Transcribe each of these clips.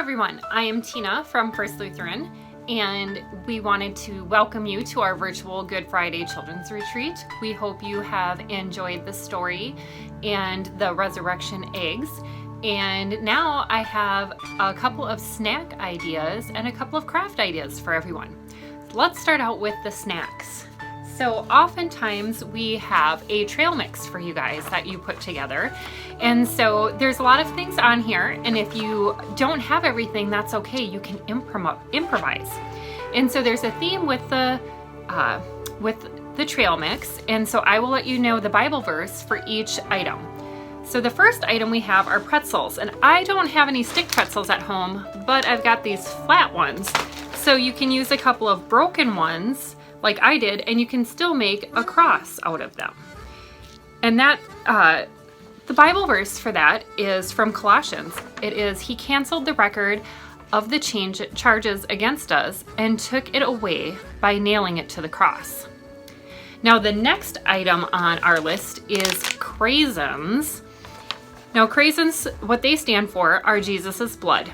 everyone, I am Tina from First Lutheran, and we wanted to welcome you to our virtual Good Friday Children's Retreat. We hope you have enjoyed the story and the resurrection eggs. And now I have a couple of snack ideas and a couple of craft ideas for everyone. Let's start out with the snacks. So oftentimes we have a trail mix for you guys that you put together. And so there's a lot of things on here, and if you don't have everything, that's okay. You can improvise. And so there's a theme with the trail mix, and so I will let you know the Bible verse for each item. So the first item we have are pretzels, and I don't have any stick pretzels at home, but I've got these flat ones. So you can use a couple of broken ones like I did, and you can still make a cross out of them. And that, the Bible verse for that is from Colossians. It is, He canceled the record of the charges against us and took it away by nailing it to the cross. Now the next item on our list is Craisins. Now Craisins, what they stand for are Jesus's blood.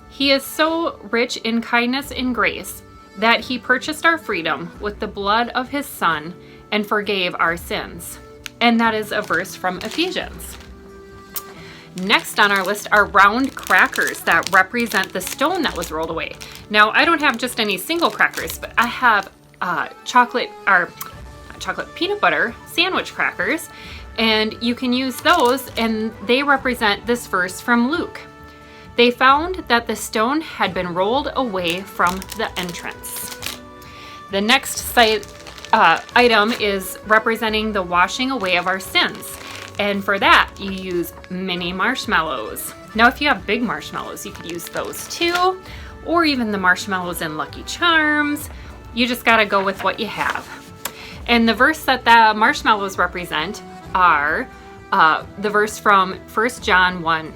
He is so rich in kindness and grace that He purchased our freedom with the blood of His Son and forgave our sins. And that is a verse from Ephesians. Next on our list are round crackers that represent the stone that was rolled away. Now I don't have just any single crackers, but I have chocolate peanut butter sandwich crackers, and you can use those, and they represent this verse from Luke. They found that the stone had been rolled away from the entrance. The next item is representing the washing away of our sins. And for that, you use mini marshmallows. Now, if you have big marshmallows, you could use those too, or even the marshmallows in Lucky Charms. You just gotta go with what you have. And the verse that the marshmallows represent are the verse from 1 John 1.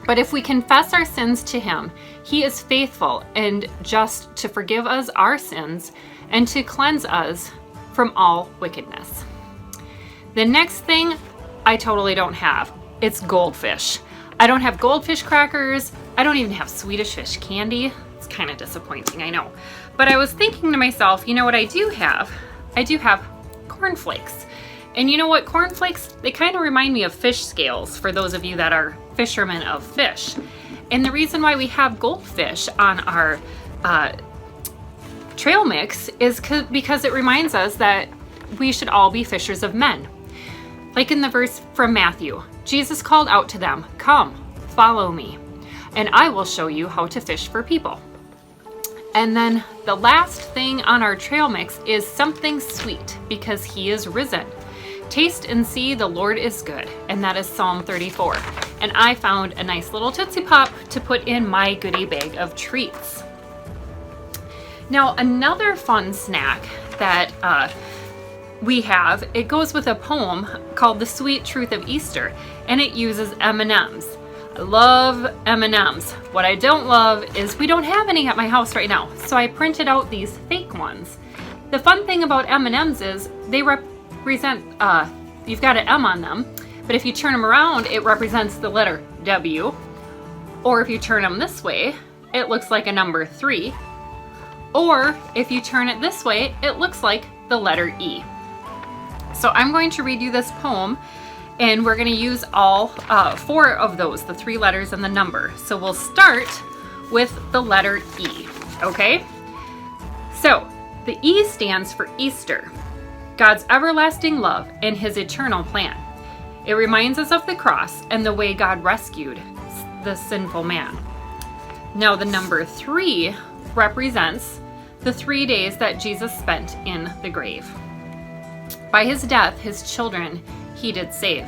But if we confess our sins to Him, He is faithful and just to forgive us our sins and to cleanse us from all wickedness. The next thing I totally don't have. It's goldfish. I don't have goldfish crackers. I don't even have Swedish fish candy. It's kind of disappointing, I know. But I was thinking to myself, you know what I do have? I do have cornflakes. And you know what, cornflakes, they kind of remind me of fish scales for those of you that are fishermen of fish. And the reason why we have goldfish on our trail mix is because it reminds us that we should all be fishers of men. Like in the verse from Matthew, Jesus called out to them, "Come, follow me, and I will show you how to fish for people." And then the last thing on our trail mix is something sweet, because He is risen. Taste and see the Lord is good, and that is Psalm 34. And I found a nice little Tootsie Pop to put in my goodie bag of treats. Now, another fun snack that we have, it goes with a poem called The Sweet Truth of Easter, and it uses M&Ms. I love M&Ms. What I don't love is we don't have any at my house right now, so I printed out these fake ones. The fun thing about M&Ms is they represent, you've got an M on them, but if you turn them around, it represents the letter W, or if you turn them this way, it looks like a number 3, or if you turn it this way, it looks like the letter E. So I'm going to read you this poem, and we're going to use all 4 of those, the 3 letters and the number. So we'll start with the letter E, okay? So the E stands for Easter, God's everlasting love and His eternal plan. It reminds us of the cross and the way God rescued the sinful man. Now the number 3 represents the 3 days that Jesus spent in the grave. By His death, His children He did save.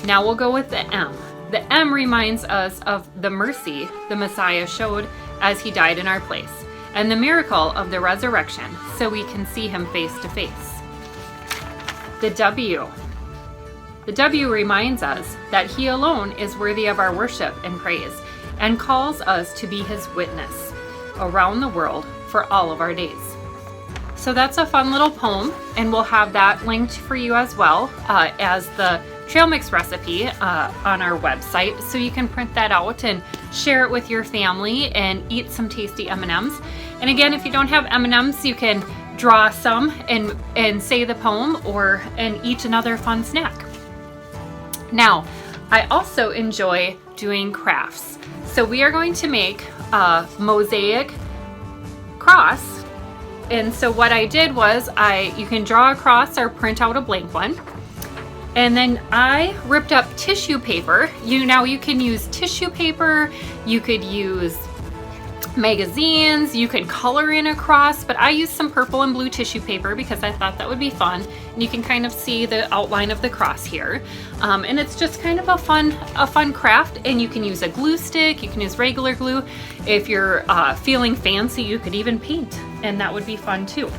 Now we'll go with the M. The M reminds us of the mercy the Messiah showed as He died in our place, and the miracle of the resurrection so we can see Him face to face. The W. The W reminds us that He alone is worthy of our worship and praise, and calls us to be His witness around the world for all of our days. So that's a fun little poem, and we'll have that linked for you as well as the trail mix recipe on our website, so you can print that out and share it with your family and eat some tasty M&Ms. And again, if you don't have M&Ms, you can draw some and say the poem and eat another fun snack. Now, I also enjoy doing crafts. So we are going to make a Mosaic Cross. And so what I did was you can draw a cross or print out a blank one. And then I ripped up tissue paper. Now you can use tissue paper, you could use magazines, you could color in a cross, but I used some purple and blue tissue paper because I thought that would be fun. And you can kind of see the outline of the cross here. And it's just kind of a fun craft, and you can use a glue stick, you can use regular glue. If you're feeling fancy, you could even paint, and that would be fun too.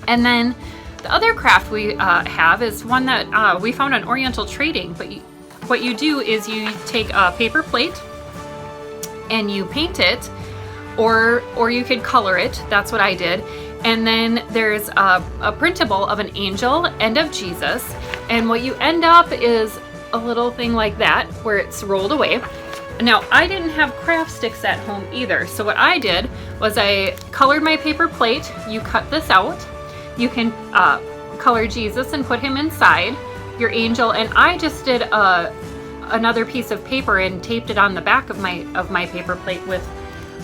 And then the other craft we have is one that we found on Oriental Trading, but what you do is you take a paper plate and you paint it, or you could color it. That's what I did. And then there's a printable of an angel and of Jesus, and what you end up is a little thing like that where it's rolled away. Now, I didn't have craft sticks at home either, so what I did was I colored my paper plate. You cut this out. You can color Jesus and put him inside your angel, and I just did another piece of paper and taped it on the back of my paper plate with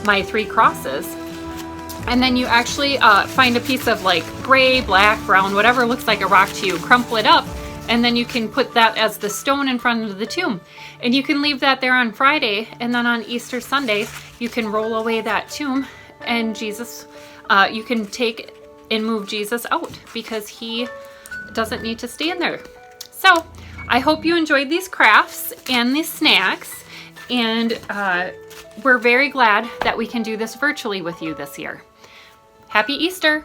my 3 crosses. And then you actually find a piece of like gray, black, brown, whatever looks like a rock to you, crumple it up, and then you can put that as the stone in front of the tomb. And you can leave that there on Friday, and then on Easter Sunday, you can roll away that tomb, and Jesus, you can take and move Jesus out because he doesn't need to stay in there. So I hope you enjoyed these crafts and these snacks, and we're very glad that we can do this virtually with you this year. Happy Easter!